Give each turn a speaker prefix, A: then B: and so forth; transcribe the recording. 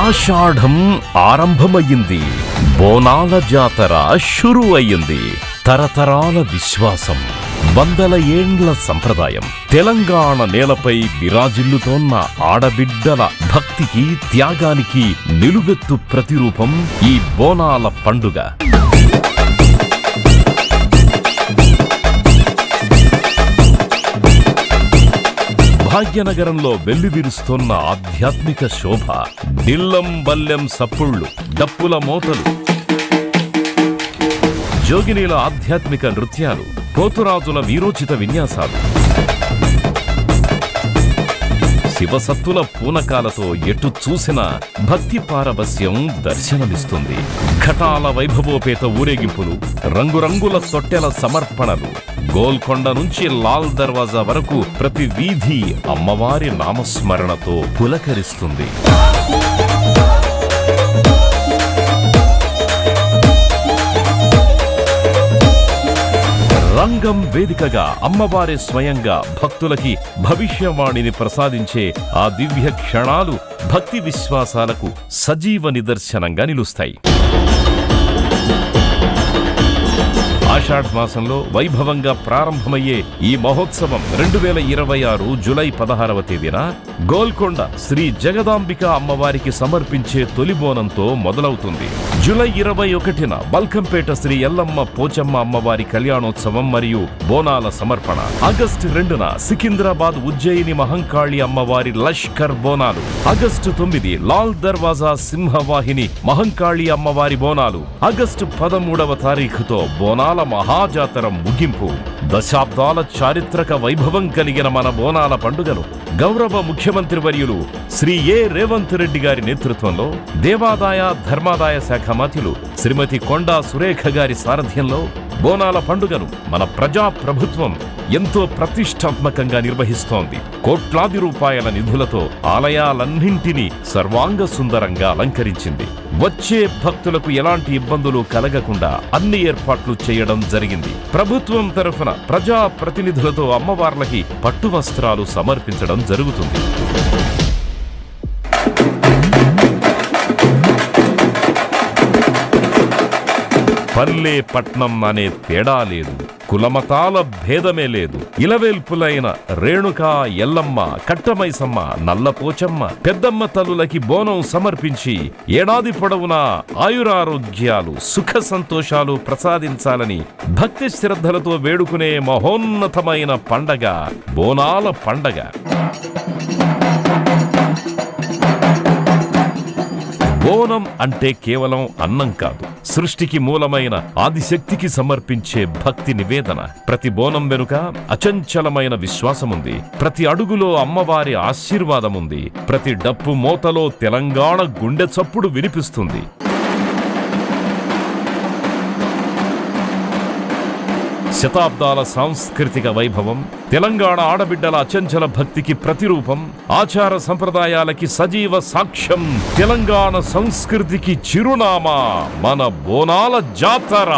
A: ఆషాఢం ఆరంభమయ్యింది. బోనాల జాతర షురు అయ్యింది. తరతరాల విశ్వాసం, వందల ఏండ్ల సంప్రదాయం, తెలంగాణ నేలపై విరాజిల్లుతోన్న ఆడబిడ్డల భక్తికి, త్యాగానికి నిలువెత్తు ప్రతిరూపం ఈ బోనాల పండుగ. భాగ్యనగరంలో వెల్లివిరుస్తున్న ఆధ్యాత్మిక శోభ, డిల్లం బల్లెం సప్పుళ్లు, డప్పుల మోతలు, జోగినీల ఆధ్యాత్మిక నృత్యాలు, పోతురాజుల వీరోచిత విన్యాసాలు, శివసత్తుల పూనకాలతో ఎటు చూసినా భక్తి పారవస్యం దర్శనమిస్తుంది. ఘటాల వైభవోపేత ఊరేగింపులు, రంగురంగుల తొట్టెల సమర్పణలు, గోల్కొండ నుంచి లాల్ దర్వాజా వరకు ప్రతి వీధి అమ్మవారి నామస్మరణతో పులకరిస్తుంది. రంగం వేదికగా అమ్మవారి స్వయంగా భక్తులకి భవిష్యవాణిని ప్రసాదించే ఆ దివ్య క్షణాలు భక్తి విశ్వాసాలకు సజీవ నిదర్శనంగా నిలుస్తాయి. ఆషాఢ మాసంలో వైభవంగా ప్రారంభమయ్యే ఈ మహోత్సవం 2026 జూలై 16వ తేదీన గోల్కొండ శ్రీ జగదాంబిక అమ్మవారికి సమర్పించే తొలి బోనంతో మొదలవుతుంది. జూలై 21న బల్కంపేట శ్రీ ఎల్లమ్మ పోచమ్మ అమ్మవారి కళ్యాణోత్సవం మరియు బోనాల సమర్పణ. ఆగస్టు 2న సికింద్రాబాద్ ఉజ్జయిని మహంకాళి అమ్మవారి లష్కర్ బోనాలు. ఆగస్టు 9 లాల్ దర్వాజా సింహవాహిని మహంకాళి అమ్మవారి బోనాలు. ఆగస్టు 13వ తారీఖుతో బోనాల మహాజాతర ముగింపు. దశాబ్దాల చారిత్రక వైభవం కలిగిన మన బోనాల పండుగను గౌరవ ముఖ్యమంత్రి వర్యులు శ్రీ ఏ రేవంత్ రెడ్డి గారి నేతృత్వంలో దేవాదాయ ధర్మాదాయ శాఖ మంత్రులు శ్రీమతి కొండా సురేఖ గారి సారథ్యంలో బోనాల పండుగను మన ప్రజా ప్రభుత్వం ఎంతో ప్రతిష్టాత్మకంగా నిర్వహిస్తోంది. కోట్లాది రూపాయల నిధులతో ఆలయాలన్నింటినీ సర్వాంగ సుందరంగా అలంకరించింది. వచ్చే భక్తులకు ఎలాంటి ఇబ్బందులు కలగకుండా అన్ని ఏర్పాట్లు చేయడం జరిగింది. ప్రభుత్వం తరఫున ప్రజా ప్రతినిధులతో అమ్మవార్లకి పట్టు వస్త్రాలు సమర్పించడం జరుగుతుంది. పల్లె పట్నం అనే తేడా లేదు, కులమతాల భేదమే లేదు. ఇలవేల్పులైన రేణుకా, ఎల్లమ్మ, కట్టమైసమ్మ, నల్లపోచమ్మ, పెద్దమ్మ తల్లులకి బోనం సమర్పించి ఏడాది పొడవునా ఆయురారోగ్యాలు, సుఖ సంతోషాలు ప్రసాదించాలని భక్తి శ్రద్ధలతో వేడుకునే మహోన్నతమైన పండగ బోనాల పండగ. బోనం అంటే కేవలం అన్నం కాదు, సృష్టికి మూలమైన ఆదిశక్తికి సమర్పించే భక్తి నివేదన. ప్రతి బోనం వెనుక అచంచలమైన విశ్వాసముంది. ప్రతి అడుగులో అమ్మవారి ఆశీర్వాదముంది. ప్రతి డప్పు మోతలో తెలంగాణ గుండె చప్పుడు వినిపిస్తుంది. శతాబ్దాల సాంస్కృతిక వైభవం, తెలంగాణ ఆడబిడ్డల అచంచల భక్తికి ప్రతిరూపం, ఆచార సంప్రదాయాలకి సజీవ సాక్ష్యం, తెలంగాణ సంస్కృతికి చిరునామా మన బోనాల జాతర.